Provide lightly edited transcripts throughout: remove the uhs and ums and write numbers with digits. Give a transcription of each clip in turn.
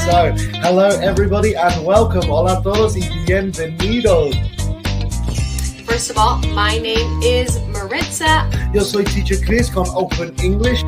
So, hello everybody and welcome. Hola a todos y bienvenidos. First of all, my name is Maritza. Yo soy Teacher Chris con Open English.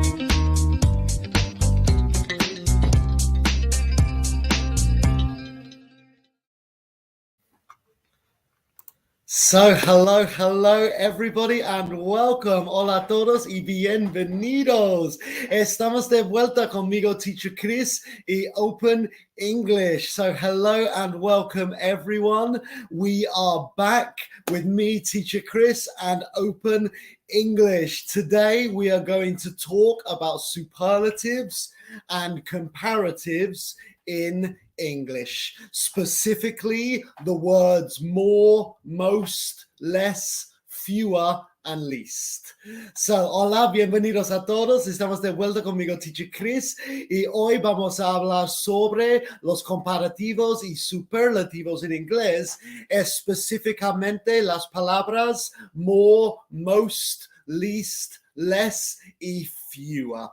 So, hello everybody and welcome. Hola a todos y bienvenidos. Estamos de vuelta conmigo, Teacher Chris y Open English. So, hello and welcome everyone. We are back with me, Teacher Chris, and Open English. Today we are going to talk about superlatives and comparatives in English, specifically the words more, most, less, fewer, and least. So, hola, bienvenidos a todos. Estamos de vuelta conmigo, Teacher Chris, y hoy vamos a hablar sobre los comparativos y superlativos en inglés, específicamente las palabras more, most, least, less y fewer.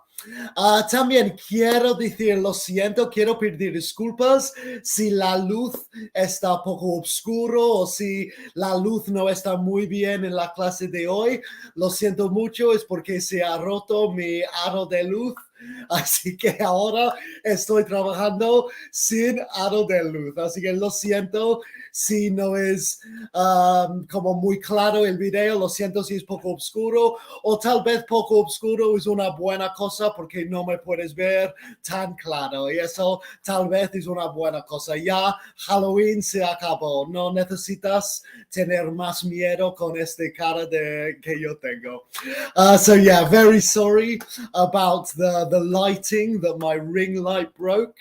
También quiero decir, lo siento, quiero pedir disculpas si la luz está poco oscuro o si la luz no está muy bien en la clase de hoy. Lo siento mucho, es porque se ha roto mi aro de luz. Así que ahora estoy trabajando sin aro de luz. Así que lo siento si no es como muy claro el video. Lo siento si es poco oscuro o tal vez poco oscuro es una buena cosa porque no me puedes ver tan claro. Y eso tal vez es una buena cosa. Ya Halloween se acabó. No necesitas tener más miedo con esta cara que yo tengo. So yeah, very sorry about the lighting, that my ring light broke,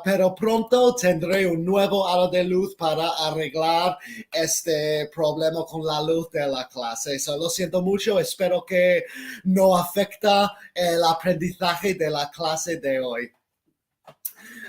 pero pronto tendré un nuevo aro de luz para arreglar este problema con la luz de la clase. So, lo siento mucho, espero que no afecta el aprendizaje de la clase de hoy.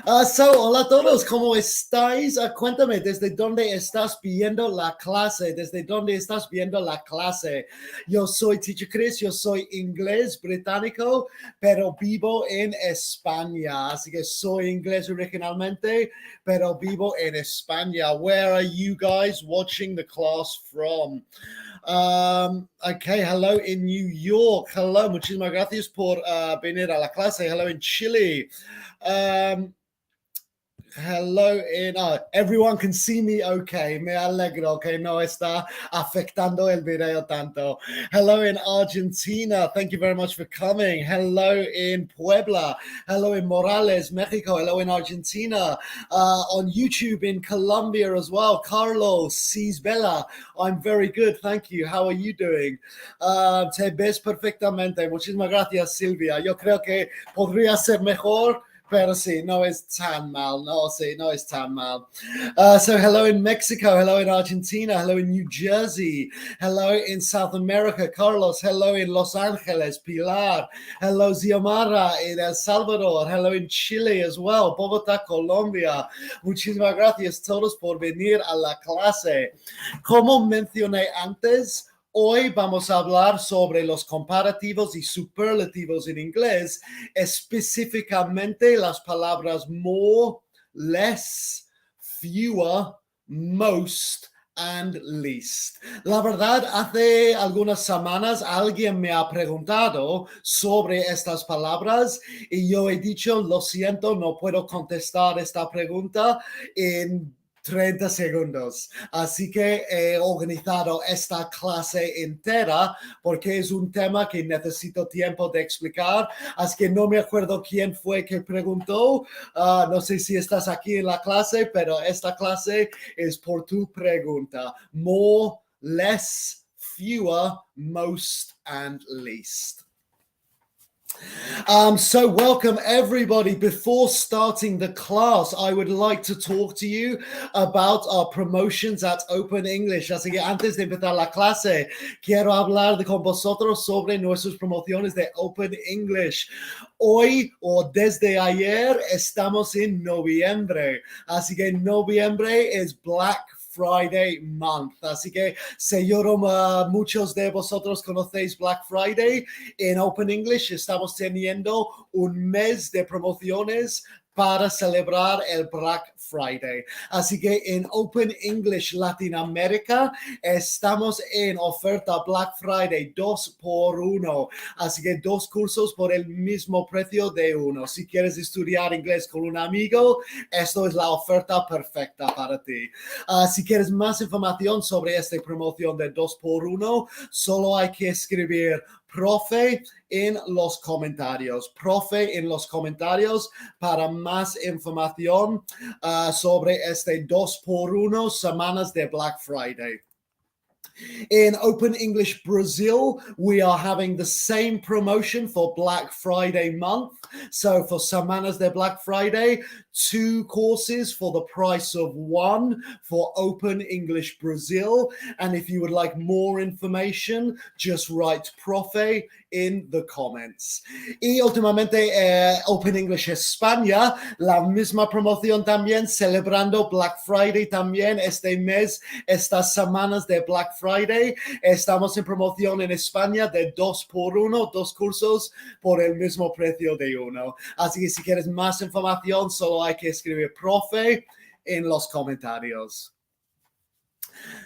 Hola a todos, ¿cómo estáis? Cuéntame, ¿desde dónde estás viendo la clase? ¿Desde dónde estás viendo la clase? Yo soy Teacher Chris, yo soy inglés británico, pero vivo en España. Así que soy inglés originalmente, pero vivo en España. Where are you guys watching the class from? Okay, hello in New York. Hello, muchísimas gracias por venir a la clase. Hello in Chile. Hello in everyone can see me okay. Me alegro que no está afectando el video tanto. Hello in Argentina. Thank you very much for coming. Hello in Puebla. Hello in Morales, Mexico. Hello in Argentina. On YouTube in Colombia as well. Carlos Cisbella. I'm very good. Thank you. How are you doing? Te ves perfectamente. Muchísimas gracias, Silvia. Yo creo que podría ser mejor. Pero sí, no es tan mal. No, sí, no es tan mal. So hello in Mexico, hello in Argentina, hello in New Jersey, hello in South America, Carlos, hello in Los Angeles, Pilar, hello Xiomara in El Salvador, hello in Chile as well, Bogotá, Colombia. Muchísimas gracias todos por venir a la clase. Como mencioné antes, hoy vamos a hablar sobre los comparativos y superlativos en inglés, específicamente las palabras more, less, fewer, most, and least. La verdad, hace algunas semanas alguien me ha preguntado sobre estas palabras y yo he dicho, lo siento, no puedo contestar esta pregunta en 30 segundos. Así que he organizado esta clase entera porque es un tema que necesito tiempo de explicar. Así que no me acuerdo quién fue que preguntó. No sé si estás aquí en la clase, pero esta clase es por tu pregunta. More, less, fewer, most, and least. So welcome everybody. Before starting the class, I would like to talk to you about our promotions at Open English. Así que antes de empezar la clase, quiero hablar con vosotros sobre nuestras promociones de Open English. Hoy o desde ayer estamos en noviembre. Así que noviembre es Black Friday Month. Así que seguro muchos de vosotros conocéis Black Friday. En Open English estamos teniendo un mes de promociones para celebrar el Black Friday. Así que en Open English Latinoamérica estamos en oferta Black Friday 2x1. Así que 2 cursos por el mismo precio de uno. Si quieres estudiar inglés con un amigo, esto es la oferta perfecta para ti. Si quieres más información sobre esta promoción de 2x1, solo hay que escribir profe en los comentarios. Profe en los comentarios para más información sobre este 2x1 semanas de Black Friday. In Open English Brazil, we are having the same promotion for Black Friday month. So for Semanas de Black Friday, 2 courses for the price of 1 for Open English Brazil. And if you would like more information, just write profe in the comments. Y últimamente Open English España, la misma promoción también, celebrando Black Friday también este mes, estas semanas de Black Friday. Estamos en promoción en España de 2x1, 2 cursos por el mismo precio de uno. Así que si quieres más información, solo hay que escribir profe en los comentarios.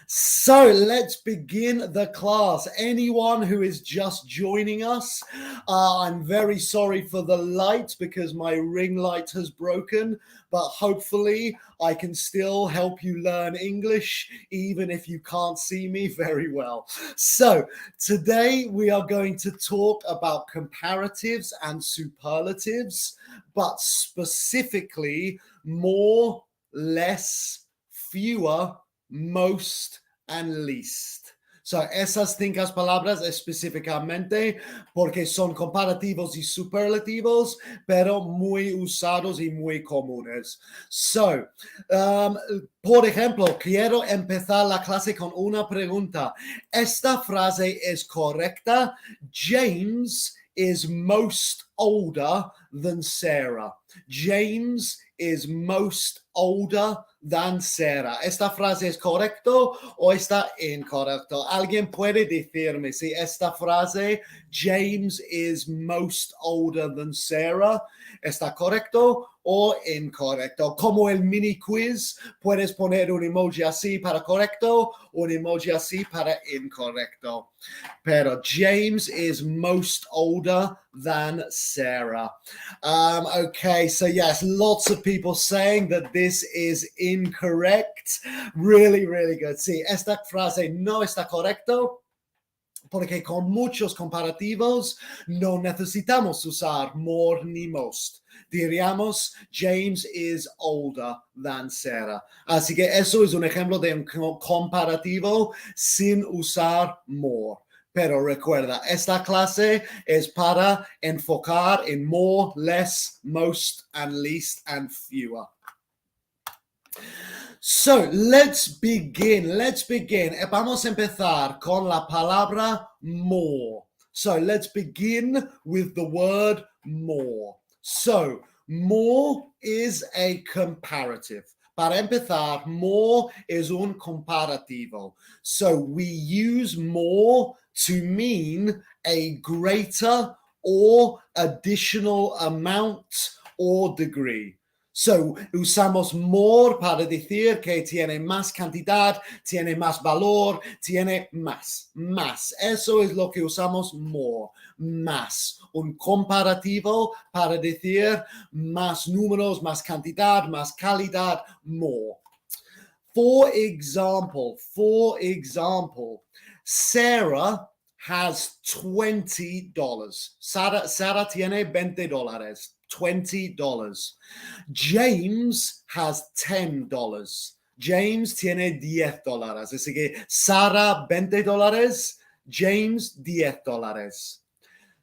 So let's begin the class. Anyone who is just joining us, I'm very sorry for the light because my ring light has broken, but hopefully I can still help you learn English even if you can't see me very well. So today we are going to talk about comparatives and superlatives, but specifically more, less, fewer, most, and least. So, esas 5 palabras específicamente porque son comparativos y superlativos, pero muy usados y muy comunes. So, por ejemplo, quiero empezar la clase con una pregunta. ¿Esta frase es correcta? James is most older than Sarah. James is most older than Sarah. ¿Esta frase es correcto o está incorrecto? ¿Alguien puede decirme si esta frase, James is most older than Sarah, está correcto o incorrecto? Como el mini quiz, puedes poner un emoji así para correcto, un emoji así para incorrecto. Pero James is most older than Sarah. Okay, so yes, lots of people saying that this is incorrect. Really, really good. Sí, esta frase no está correcto porque con muchos comparativos no necesitamos usar more ni most. Diríamos, James is older than Sarah. Así que eso es un ejemplo de un comparativo sin usar more. Pero recuerda, esta clase es para enfocar en more, less, most, and least, and fewer. So, let's begin. Vamos a empezar con la palabra more. So, let's begin with the word more. So, more is a comparative. Para empezar, more is un comparativo. So, we use more to mean a greater or additional amount or degree. So, usamos more para decir que tiene más cantidad, tiene más valor, tiene más. Eso es lo que usamos more, más. Un comparativo para decir más números, más cantidad, más calidad, more. For example, Sarah has $20. Sarah tiene $20. $20. James has $10. James tiene $10. Así que Sarah $20, James $10.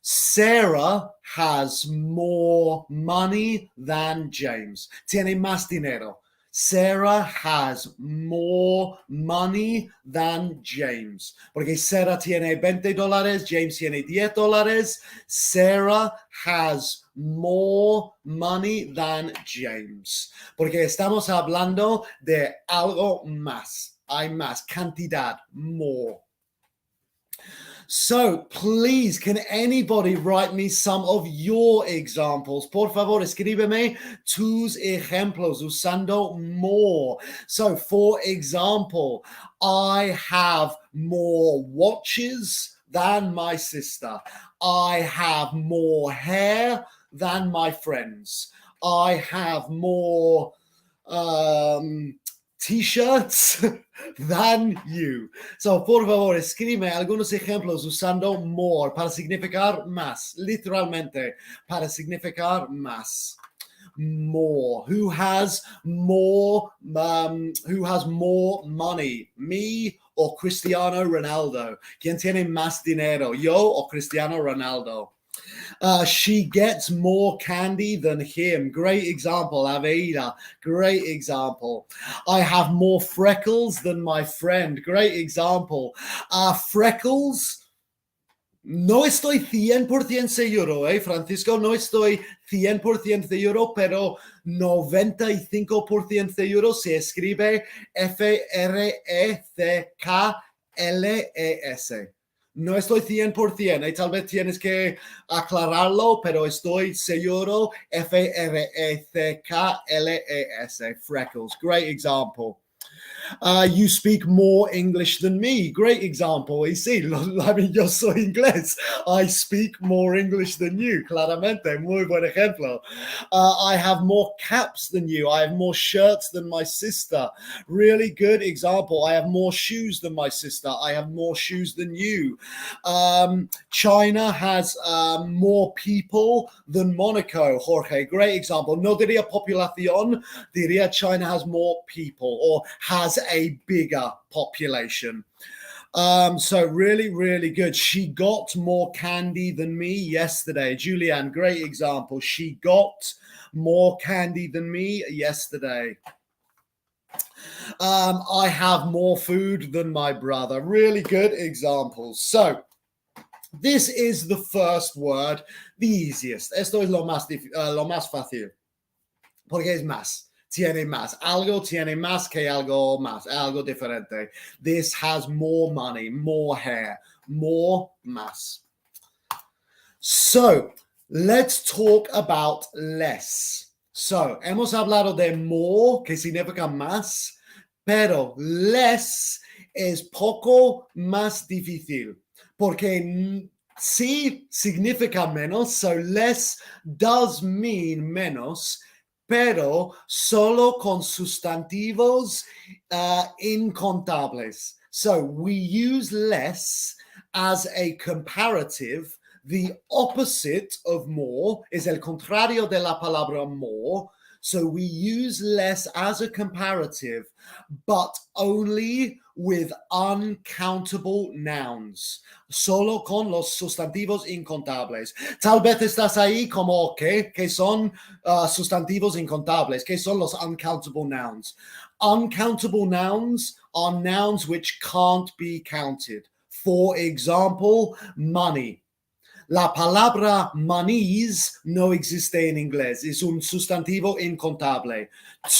Sarah has more money than James. Tiene más dinero. Sarah has more money than James. Porque Sarah tiene $20, James tiene $10. Sarah has more money than James. Porque estamos hablando de algo más. Hay más cantidad, more. So please, can anybody write me some of your examples? Por favor, escríbeme tus ejemplos usando more. So for example, I have more watches than my sister. I have more hair than my friends. I have more t-shirts than you. So, por favor, escribe algunos ejemplos usando more para significar más, literalmente, para significar más. More. Who has more money? Me or Cristiano Ronaldo? ¿Quién tiene más dinero? Yo o Cristiano Ronaldo? She gets more candy than him. Great example, Aveida. Great example. I have more freckles than my friend. Great example. Freckles. No estoy 100% seguro, Francisco, no estoy 100% seguro, pero 95% seguro se escribe Freckles. No estoy 100%, tal vez tienes que aclararlo, pero estoy seguro, Freckles, freckles. Great example. You speak more English than me. Great example. Y sí, yo soy inglés. I speak more English than you. Claramente, muy buen ejemplo. I have more caps than you. I have more shirts than my sister. Really good example. I have more shoes than my sister. I have more shoes than you. China has more people than Monaco. Jorge, great example. No diría población, diría China has more people or has a bigger population. So really, really good. She got more candy than me yesterday. Julianne, great example. She got more candy than me yesterday. I have more food than my brother. Really good examples. So this is the first word, the easiest. Esto es lo más fácil. Porque es más. Tiene más. Algo tiene más que algo más. Algo diferente. This has more money, more hair, more más. So, let's talk about less. So, hemos hablado de more, que significa más, pero less es poco más difícil. Porque sí significa menos, so less does mean menos, pero solo con sustantivos incontables. So we use less as a comparative. The opposite of more is el contrario de la palabra more. So we use less as a comparative, but only with uncountable nouns. Solo con los sustantivos incontables. Tal vez estás ahí como, ¿qué? ¿Qué son sustantivos incontables? ¿Qué son los uncountable nouns? Uncountable nouns are nouns which can't be counted. For example, money. La palabra monies no existe en inglés. Es un sustantivo incontable.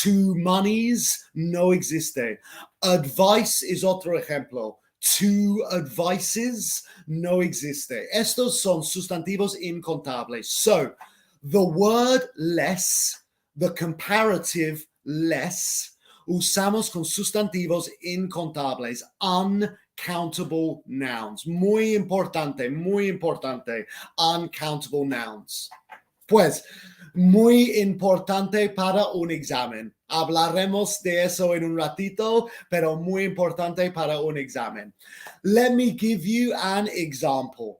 Two monies no existe. Advice es otro ejemplo. Two advices no existe. Estos son sustantivos incontables. So, the word less, the comparative less, usamos con sustantivos incontables, uncountable nouns. Muy importante, uncountable nouns. Pues, muy importante para un examen. Hablaremos de eso en un ratito, pero muy importante para un examen. Let me give you an example.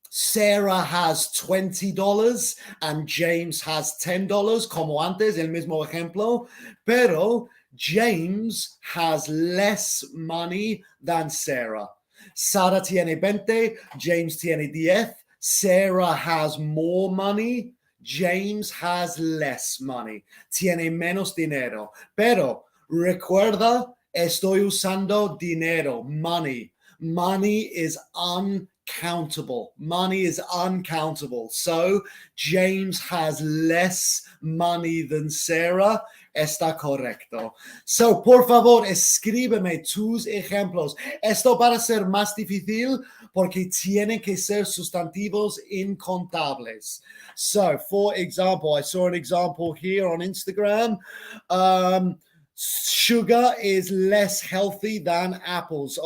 Sarah has $20 and James has $10, como antes, el mismo ejemplo, pero James has less money than Sarah. Sarah tiene 20, James tiene 10. Sarah has more money, James has less money. Tiene menos dinero. Pero recuerda, estoy usando dinero, money. Money is uncountable. Money is uncountable. So James has less money than Sarah. Está correcto. So, por favor, escríbeme tus ejemplos. Esto va a ser más difícil porque tienen que ser sustantivos incontables. So, for example, I saw an example here on Instagram. Sugar is less healthy than apples.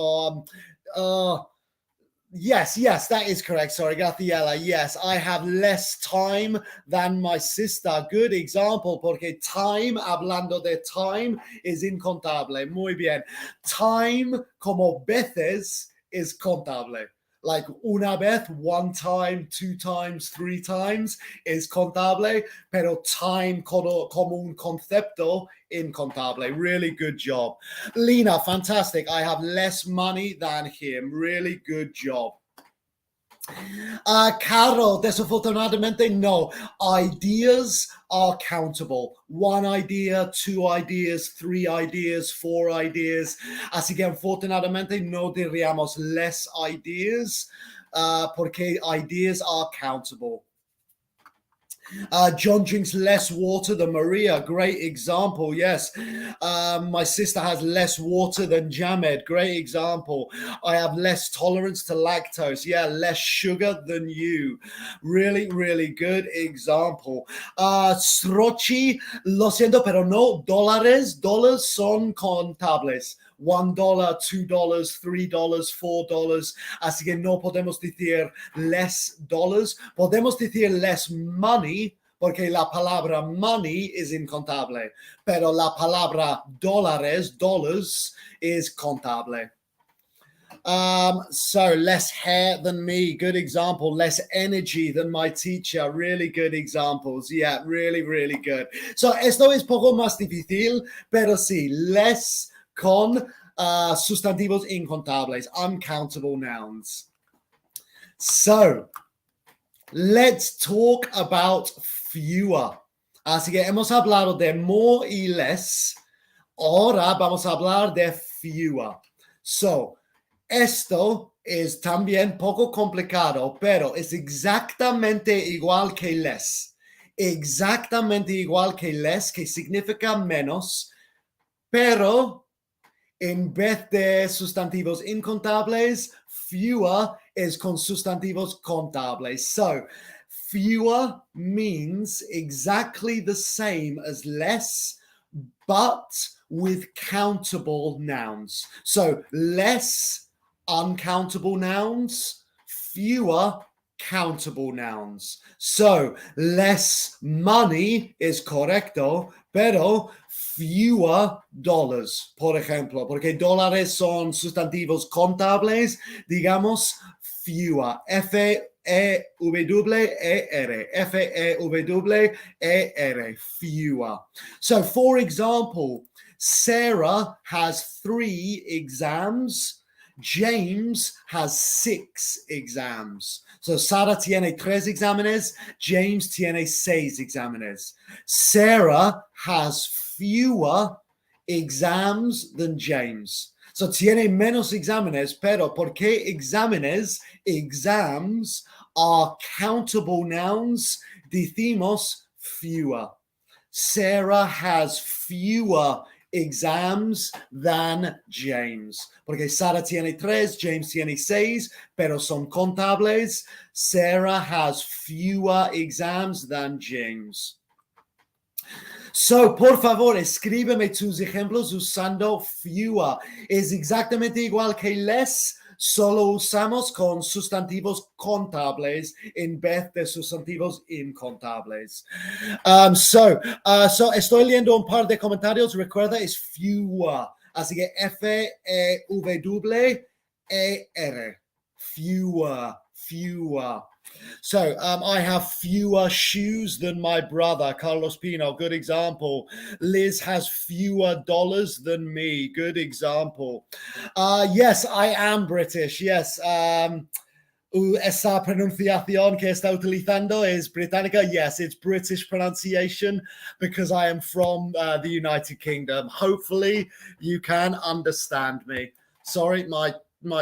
Yes, that is correct. Sorry, Graciela. Yes, I have less time than my sister. Good example, porque time, hablando de time, is incontable. Muy bien. Time, como veces, is contable. Like una vez, one time, two times, three times is contable, pero time como un concepto incontable. Really good job. Lena, fantastic. I have less money than him. Really good job. Carol, desafortunadamente no. Ideas are countable. One idea, two ideas, three ideas, four ideas. Así que afortunadamente no diríamos less ideas porque ideas are countable. John drinks less water than Maria. Great example. Yes. My sister has less water than Jamed. Great example. I have less tolerance to lactose. Yeah, less sugar than you. Really, really good example. Srochi, lo siento, pero no dólares. Dollars son contables. $1, $2, $3, $4. Así que no podemos decir less dollars. Podemos decir less money porque la palabra money es incontable, pero la palabra dólares, dollars, is contable. So less hair than me, good example. Less energy than my teacher, really good examples. Yeah, really, really good. So esto es poco más difícil, pero sí, less con sustantivos incontables, uncountable nouns. So let's talk about fewer. Así que hemos hablado de more y less. Ahora vamos a hablar de fewer. So, esto es también poco complicado, pero es exactamente igual que less. Exactamente igual que less, que significa menos, pero en vez de sustantivos incontables, fewer is con sustantivos contables. So, fewer means exactly the same as less, but with countable nouns. So, less uncountable nouns, fewer countable nouns. So, less money is correcto, pero fewer dollars, por ejemplo, porque dólares son sustantivos contables, digamos fewer, F-E-W-E-R, F-E-W-E-R, fewer. So, for example, Sarah has 3 exams, James has 6 exams. So Sara tiene 3 exámenes, James tiene 6 exámenes. Sarah has fewer exams than James. So tiene menos exámenes, pero ¿por qué exámenes? Exams are countable nouns. Decimos fewer. Sarah has fewer exams than James. Porque Sara tiene 3, James tiene 6, pero son contables. Sarah has fewer exams than James. So, por favor, escríbeme tus ejemplos usando fewer. Es exactamente igual que less, solo usamos con sustantivos contables en vez de sustantivos incontables. So estoy leyendo un par de comentarios. Recuerda, es fewer. Así que F-E-W-E-R. Fewer. So I have fewer shoes than my brother, Carlos Pino. Good example. Liz has fewer dollars than me. Good example. Yes, I am British. Yes. Esa pronunciación que está utilizando es británica. Yes, it's British pronunciation because I am from the United Kingdom. Hopefully you can understand me. Sorry, my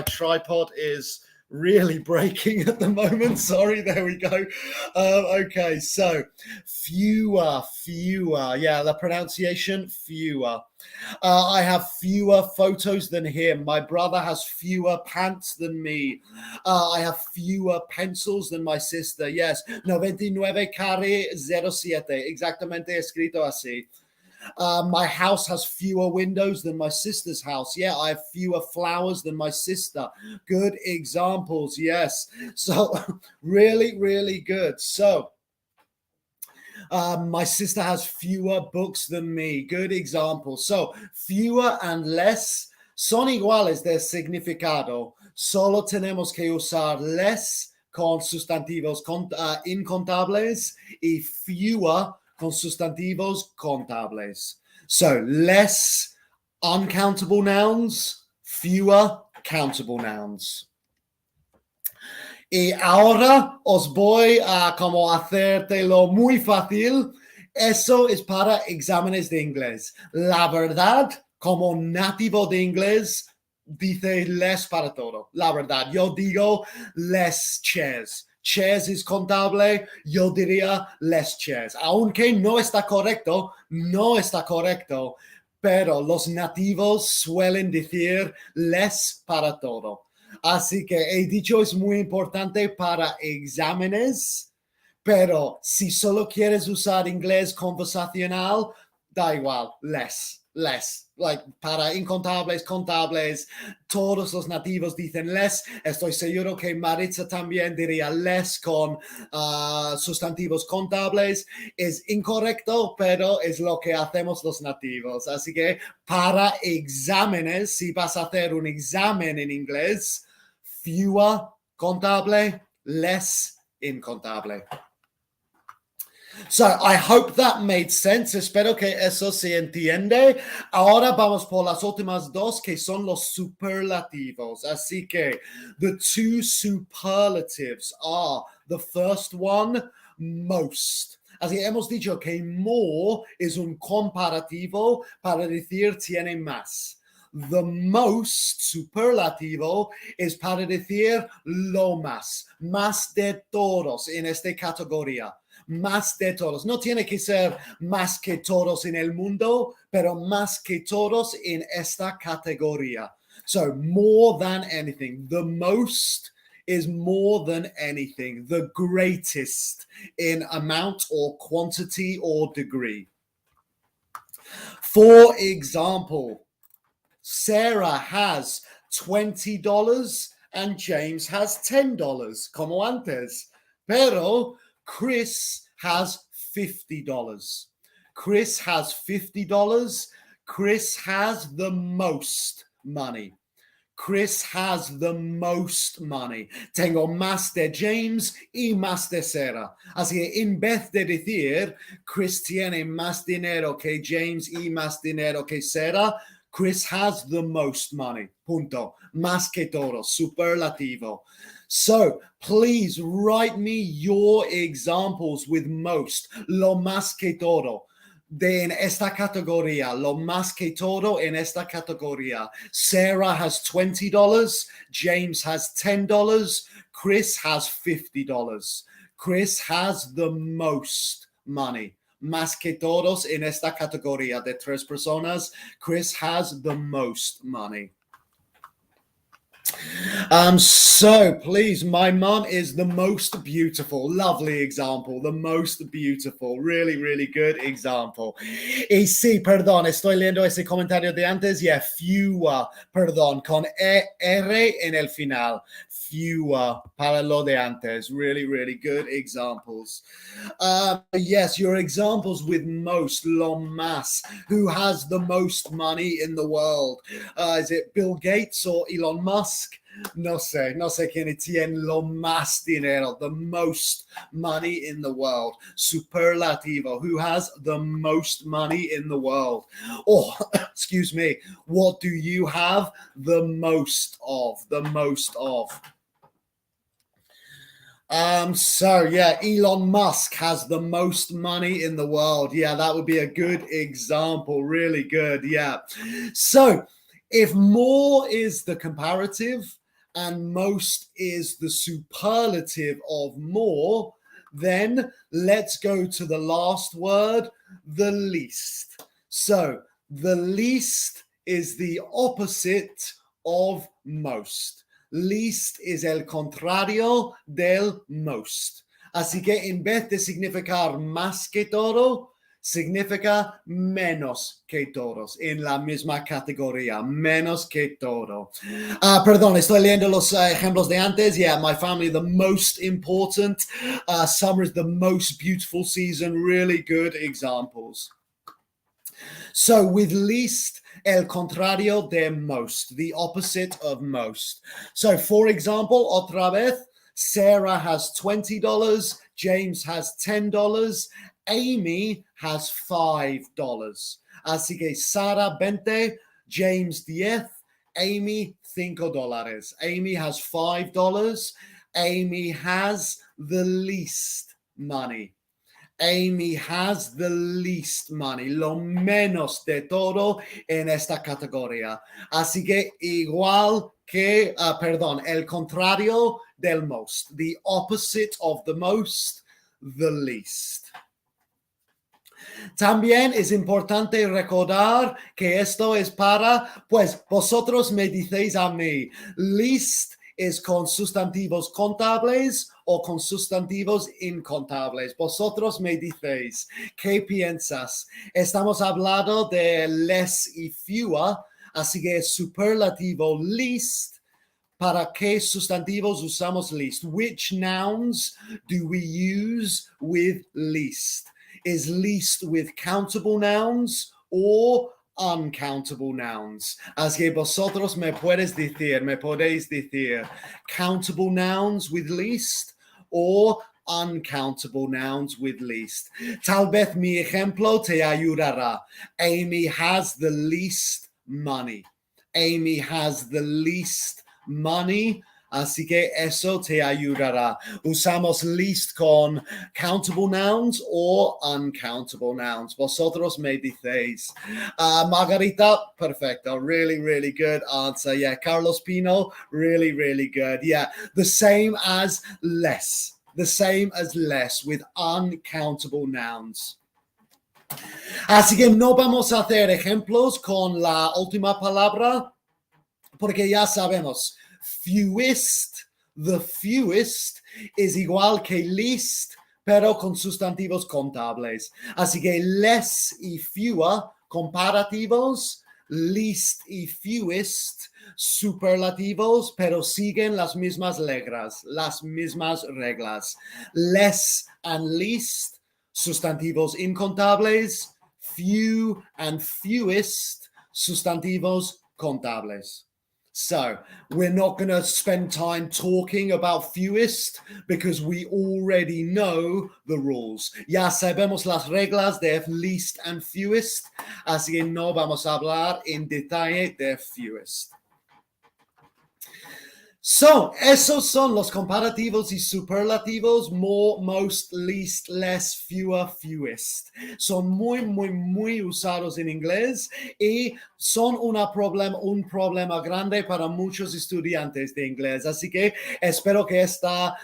tripod is really breaking at the moment. Sorry, there we go. Okay, so fewer. Yeah, the pronunciation, fewer. I have fewer photos than him. My brother has fewer pants than me. I have fewer pencils than my sister. Yes, 99 care 07, exactamente escrito así. My house has fewer windows than my sister's house. Yeah, I have fewer flowers than my sister. Good examples, yes. So really, really good. So my sister has fewer books than me. Good example. So fewer and less son iguales de significado. Solo tenemos que usar less con sustantivos incontables y fewer con sustantivos contables. So less uncountable nouns, fewer countable nouns. Y ahora os voy a como hacértelo muy fácil. Eso es para exámenes de inglés. La verdad, como nativo de inglés, dice less para todo. La verdad, yo digo less chairs. Chairs es contable, yo diría less chairs. Aunque no está correcto, pero los nativos suelen decir less para todo. Así que he dicho es muy importante para exámenes, pero si solo quieres usar inglés conversacional, da igual, less. Like para incontables, contables, todos los nativos dicen less. Estoy seguro que Maritza también diría less con sustantivos contables. Es incorrecto, pero es lo que hacemos los nativos. Así que para exámenes, si vas a hacer un examen en inglés, fewer contable, less incontable. So, I hope that made sense. Espero que eso se entiende. Ahora vamos por las últimas dos, que son los superlativos. Así que, the two superlatives are, the first one, most. Así hemos dicho que more es un comparativo para decir tiene más. The most superlativo es para decir lo más de todos en esta categoría. Más de todos. No tiene que ser más que todos en el mundo, pero más que todos en esta categoría. So, more than anything. The most is more than anything. The greatest in amount or quantity or degree. For example, Sarah has $20 and James has $10, como antes. Pero Chris has $50. Chris has $50. Chris has the most money. Chris has the most money. Tengo más de James y más de Sarah. Así que en vez de decir Chris tiene más dinero que James y más dinero que Sarah, Chris has the most money. Punto. Más que todo. Superlativo. So, please write me your examples with most. Lo más que todo. De en esta categoría, lo más que todo en esta categoría. Sarah has $20. James has $10. Chris has $50. Chris has the most money. Más que todos en esta categoría de tres personas. Chris has the most money. So please, my mom is the most beautiful. Lovely example. The most beautiful. Really, really good example. Y sí, perdón, estoy leyendo ese comentario de antes. Yeah, fewer, perdón, con R en el final. Fewer, para lo de antes. Really, really good examples. Yes, your examples with most, lo más. Who has the most money in the world? Is it Bill Gates or Elon Musk? No sé quién tiene lo más dinero, the most money in the world. Superlativo, who has the most money in the world? Or, excuse me, what do you have the most of? The most of. So yeah, Elon Musk has the most money in the world. Yeah, that would be a good example. Really good. Yeah. So if more is the comparative and most is the superlative of more, then let's go to the last word, the least. So the least is the opposite of most. Least is el contrario del most. Así que en vez de significar más que todo, significa menos que todos en la misma categoría, menos que todo. Perdón, estoy leyendo los ejemplos de antes. Yeah, my family, the most important. Summer is the most beautiful season. Really good examples. So with least, el contrario de most, the opposite of most. So for example, otra vez, Sarah has $20, James has $10, Amy has $5. Así que Sara 20, James 10, Amy $5. Amy has $5. Amy has the least money. Amy has the least money, lo menos de todo en esta categoría. Así que igual que, el contrario del most, the opposite of the most, the least. También es importante recordar que esto es para, pues vosotros me dices a mí, least es con sustantivos contables o con sustantivos incontables. Vosotros me dices, ¿qué piensas? Estamos hablando de less y fewer, así que es superlativo least. ¿Para qué sustantivos usamos least? Which nouns do we use with least? Is least with countable nouns or uncountable nouns? Así que vosotros me podéis decir countable nouns with least or uncountable nouns with least. Tal vez mi ejemplo te ayudará. Amy has the least money. Amy has the least money. Así que eso te ayudará. Usamos least con countable nouns o uncountable nouns. Vosotros me dices. Margarita, perfecto. Really, really good answer. Yeah, Carlos Pino, really, really good. Yeah, the same as less. The same as less with uncountable nouns. Así que no vamos a hacer ejemplos con la última palabra porque ya sabemos. Fewest, the fewest, es igual que least, pero con sustantivos contables. Así que less y fewer, comparativos, least y fewest, superlativos, pero siguen las mismas reglas, Less and least, sustantivos incontables, few and fewest, sustantivos contables. So we're not going to spend time talking about fewest because we already know the rules. Ya sabemos las reglas de least and fewest, así que no vamos a hablar en detalle de fewest. So, esos son los comparativos y superlativos, more, most, least, less, fewer, fewest. Son muy usados en inglés y son un problema grande para muchos estudiantes de inglés. Así que espero que esta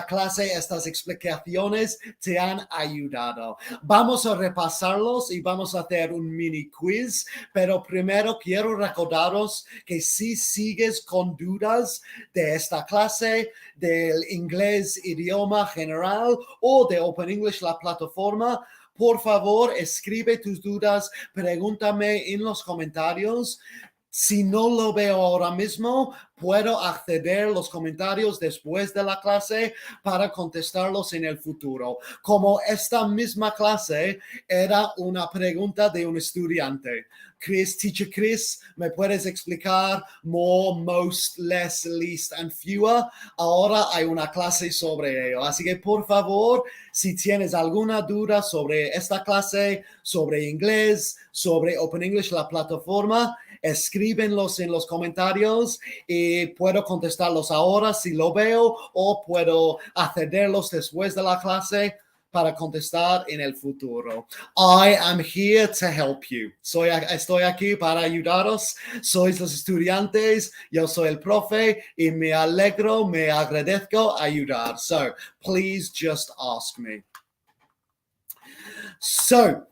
clase, estas explicaciones te han ayudado. Vamos a repasarlos y vamos a hacer un mini quiz, pero primero quiero recordaros que si sigues con dudas de esta clase, del inglés idioma general o de Open English, la plataforma, por favor, escribe tus dudas, pregúntame en los comentarios. Si no lo veo ahora mismo, puedo acceder a los comentarios después de la clase para contestarlos en el futuro. Como esta misma clase era una pregunta de un estudiante. Teacher Chris, ¿me puedes explicar more, most, less, least, and fewer? Ahora hay una clase sobre ello. Así que, por favor, si tienes alguna duda sobre esta clase, sobre inglés, sobre Open English, la plataforma, escríbenlos en los comentarios y puedo contestarlos ahora si lo veo o puedo accederlos después de la clase para contestar en el futuro. I am here to help you. Estoy aquí para ayudaros. Sois los estudiantes, yo soy el profe y me alegro, me agradezco ayudar. So, please just ask me. So,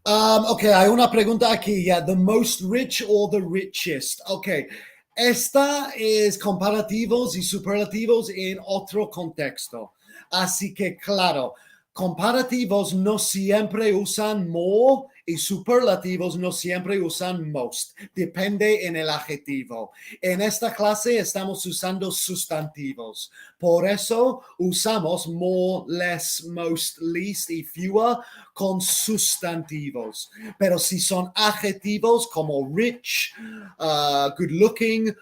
okay, hay una pregunta aquí. Yeah, the most rich or the richest? Okay, esta es comparativos y superlativos en otro contexto. Así que, claro, comparativos no siempre usan more y superlativos no siempre usan most. Depende en el adjetivo. En esta clase estamos usando sustantivos. Por eso usamos more, less, most, least y fewer con sustantivos. Pero si son adjetivos como rich, good looking,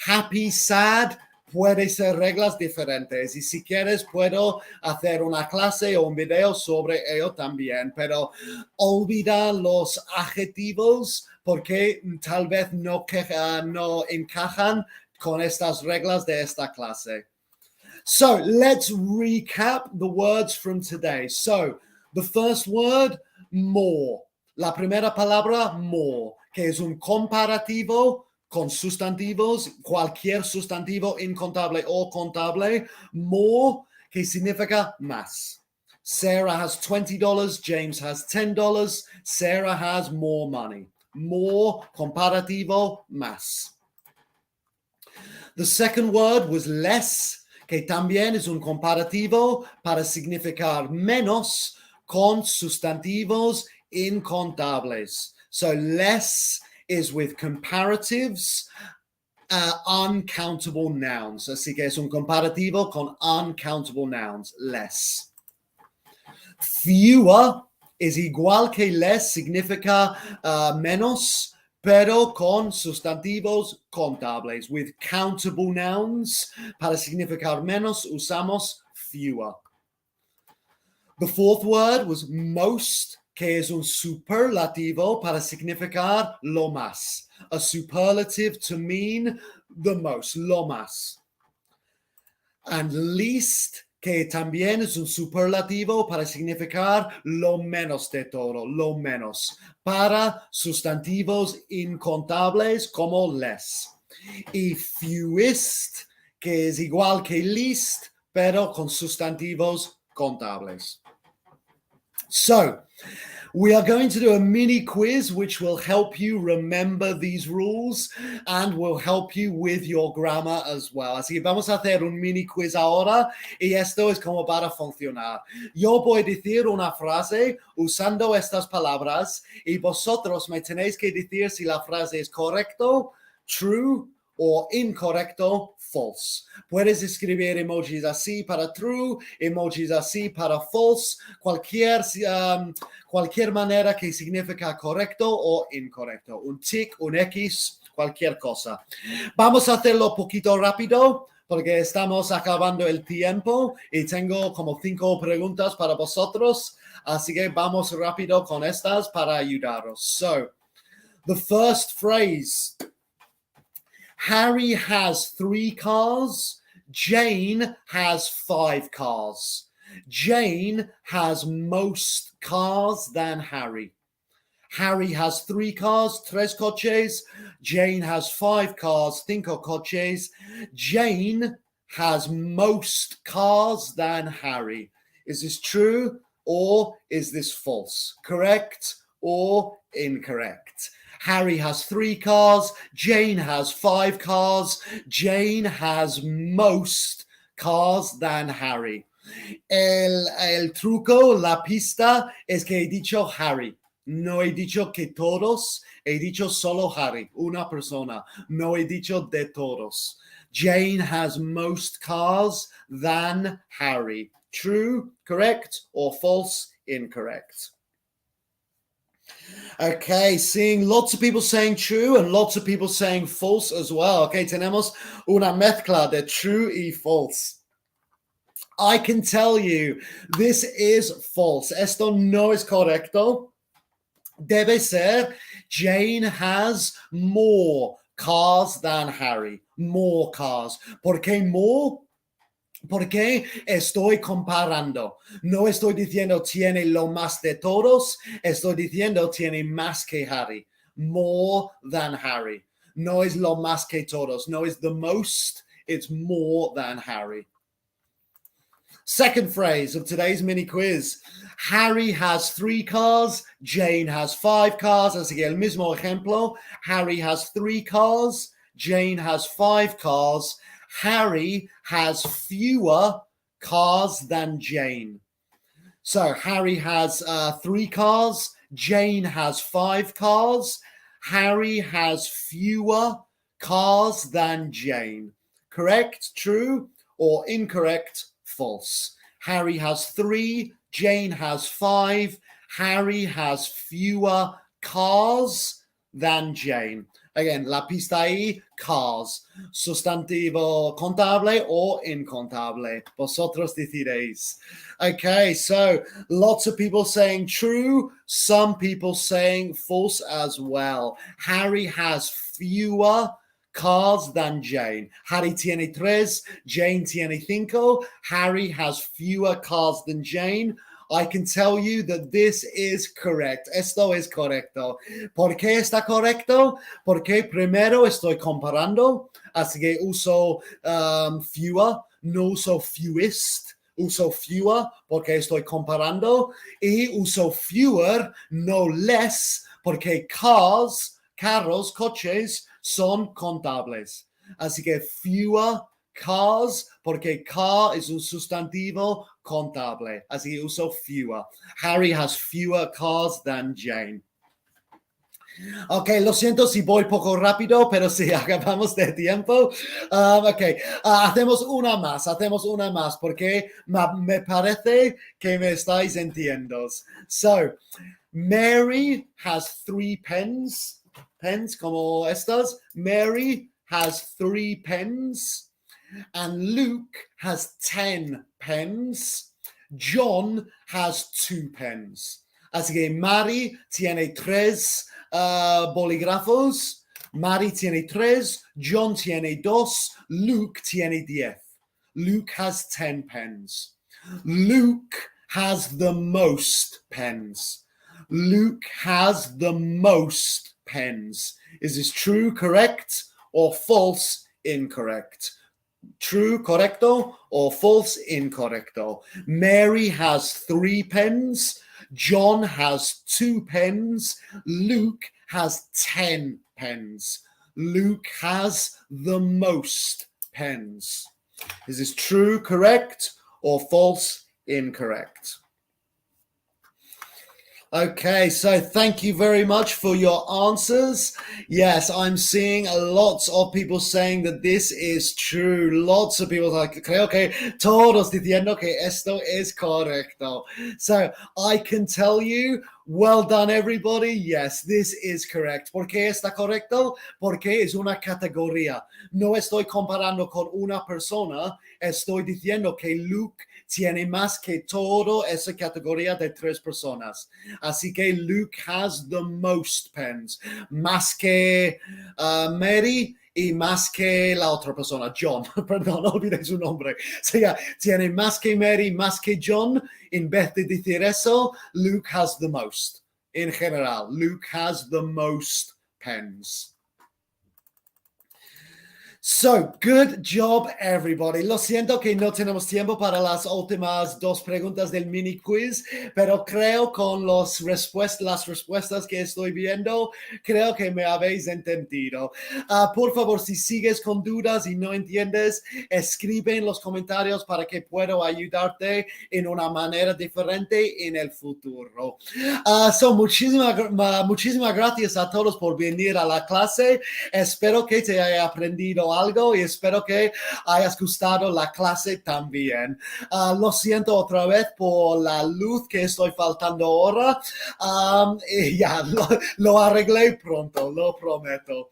happy, sad, puede ser reglas diferentes. Y si quieres, puedo hacer una clase o un video sobre ello también. Pero olvida los adjetivos porque tal vez no encajan con estas reglas de esta clase. So let's recap the words from today. So the first word, more. La primera palabra, more, que es un comparativo con sustantivos, cualquier sustantivo incontable o contable. More, que significa más. Sarah has $20, James has $10, Sarah has more money. More, comparativo, más. The second word was less, que también es un comparativo para significar menos con sustantivos incontables. So less is with comparatives, uncountable nouns. Así que es un comparativo con uncountable nouns, less. Fewer es igual que less, significa menos, pero con sustantivos contables. With countable nouns, para significar menos, usamos fewer. The fourth word was most, que es un superlativo para significar lo más. A superlative to mean the most, lo más. And least, que también es un superlativo para significar lo menos de todo, lo menos, para sustantivos incontables como less. Y fewest, que es igual que least, pero con sustantivos contables. So, we are going to do a mini quiz which will help you remember these rules and will help you with your grammar as well. Así que vamos a hacer un mini quiz ahora y esto es como para funcionar. Yo voy a decir una frase usando estas palabras y vosotros me tenéis que decir si la frase es correcto, true, o incorrecto, false. Puedes escribir emojis así para true, emojis así para false, cualquier manera que significa correcto o incorrecto. Un tic, un X, cualquier cosa. Vamos a hacerlo un poquito rápido porque estamos acabando el tiempo y tengo como 5 preguntas para vosotros. Así que vamos rápido con estas para ayudaros. So, the first phrase. Harry has 3 cars. Jane has 5 cars. Jane has most cars than Harry. Harry has 3 cars, 3 coches. Jane has 5 cars, 5 coches. Jane has most cars than Harry. Is this true or is this false? Correct or incorrect? Harry has 3 cars. Jane has 5 cars. Jane has most cars than Harry. El truco, la pista, es que he dicho Harry. No he dicho que todos, he dicho solo Harry, una persona. No he dicho de todos. Jane has most cars than Harry. True, correct, or false, incorrect. Okay, seeing lots of people saying true and lots of people saying false as well. Okay, tenemos una mezcla de true y false. I can tell you this is false. Esto no es correcto. Debe ser Jane has more cars than Harry. More cars. ¿Por qué more? Porque estoy comparando. No estoy diciendo tiene lo más de todos. Estoy diciendo tiene más que Harry. More than Harry. No es lo más que todos. No es the most. It's more than Harry. Second phrase of today's mini quiz. Harry has 3 cars. Jane has 5 cars. Así que el mismo ejemplo. Harry has 3 cars. Jane has 5 cars. Harry has fewer cars than Jane. So Harry has 3 cars. Jane has 5 cars. Harry has fewer cars than Jane. Correct, true, or incorrect, false. Harry has 3. Jane has 5. Harry has fewer cars than Jane. Again, la pista ahí, cars. Sustantivo contable o incontable. Vosotros deciréis. Okay, so lots of people saying true. Some people saying false as well. Harry has fewer cars than Jane. Harry tiene 3. Jane tiene 5. Harry has fewer cars than Jane. I can tell you that this is correct. Esto es correcto. ¿Por qué está correcto? Porque primero estoy comparando, así que uso fewer, no uso fewest, uso fewer porque estoy comparando, y uso fewer, no less, porque cars, carros, coches, son contables. Así que fewer cars, porque car es un sustantivo contable. Así que uso fewer. Harry has fewer cars than Jane. Ok, lo siento si voy poco rápido, pero sí, acabamos de tiempo. Ok, hacemos una más, porque me parece que me estáis entendiendo. So, Mary has 3 pens. Pens como estas. Mary has 3 pens. And Luke has 10 pens. John has 2 pens. Así que Mary tiene 3 bolígrafos. Mary tiene 3. John tiene 2. Luke tiene 10. Luke has 10 pens. Luke has the most pens. Luke has the most pens. Is this true, correct, or false, incorrect? True, correcto, or false, incorrecto. Mary has 3 pens. John has 2 pens. Luke has 10 pens. Luke has the most pens. Is this true, correct, or false, incorrect? Okay, so thank you very much for your answers. Yes, I'm seeing lots of people saying that this is true. Lots of people like, creo que todos diciendo que esto es correcto. So I can tell you, well done everybody. Yes, this is correct. ¿Por qué está correcto? Porque es una categoría. No estoy comparando con una persona. Estoy diciendo que Luke tiene más que todo esa categoría de 3 personas. Así que Luke has the most pens. Más que Mary y más que la otra persona, John. Perdón, olvidé su nombre. So, yeah, tiene más que Mary, más que John. En vez de decir eso, Luke has the most. En general, Luke has the most pens. So, good job, everybody. Lo siento que no tenemos tiempo para las últimas 2 preguntas del mini quiz, pero creo con las respuestas que estoy viendo, creo que me habéis entendido. Por favor, si sigues con dudas y no entiendes, escribe en los comentarios para que pueda ayudarte en una manera diferente en el futuro. Muchísimas gracias a todos por venir a la clase. Espero que te haya aprendido algo y espero que hayas gustado la clase también. Lo siento otra vez por la luz que estoy faltando ahora. Y ya, lo arreglé pronto, lo prometo.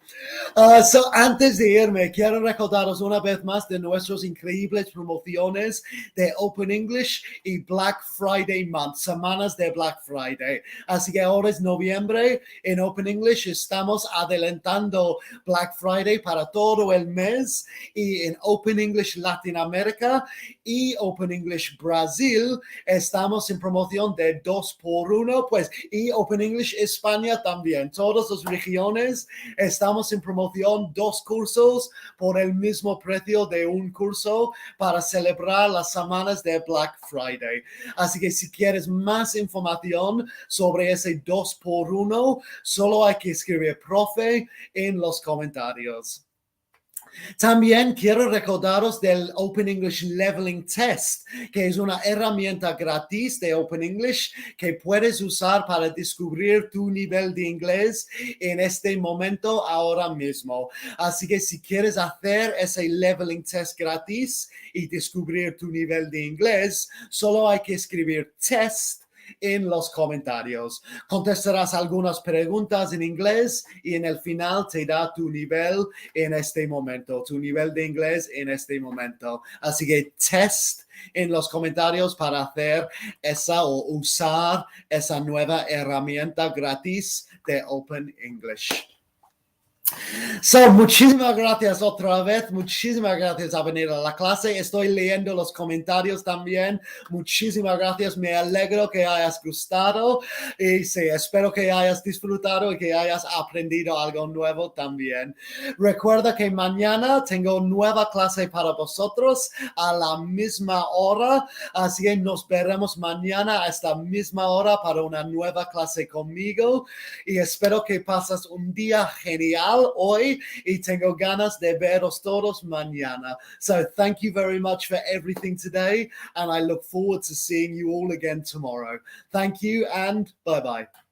Antes de irme, quiero recordaros una vez más de nuestras increíbles promociones de Open English y Black Friday Month, semanas de Black Friday. Así que ahora es noviembre, en Open English estamos adelantando Black Friday para todo el del mes, y en Open English Latinoamérica y Open English Brasil estamos en promoción de 2x1, pues, y Open English España también. Todas las regiones estamos en promoción 2 cursos por el mismo precio de un curso para celebrar las semanas de Black Friday. Así que si quieres más información sobre ese 2x1, solo hay que escribir profe en los comentarios. También quiero recordaros del Open English Leveling Test, que es una herramienta gratis de Open English que puedes usar para descubrir tu nivel de inglés en este momento ahora mismo. Así que si quieres hacer ese Leveling Test gratis y descubrir tu nivel de inglés, solo hay que escribir test en los comentarios. Contestarás algunas preguntas en inglés y en el final te da tu nivel en este momento, tu nivel de inglés en este momento. Así que test en los comentarios para hacer esa o usar esa nueva herramienta gratis de Open English. So, muchísimas gracias otra vez. Muchísimas gracias a venir a la clase. Estoy leyendo los comentarios también. Muchísimas gracias. Me alegro que hayas gustado. Y sí, espero que hayas disfrutado y que hayas aprendido algo nuevo también. Recuerda que mañana tengo nueva clase para vosotros a la misma hora. Así que nos veremos mañana a esta misma hora para una nueva clase conmigo. Y espero que pases un día genial hoy y tengo ganas de veros todos mañana. So thank you very much for everything today and I look forward to seeing you all again tomorrow. Thank you and bye-bye.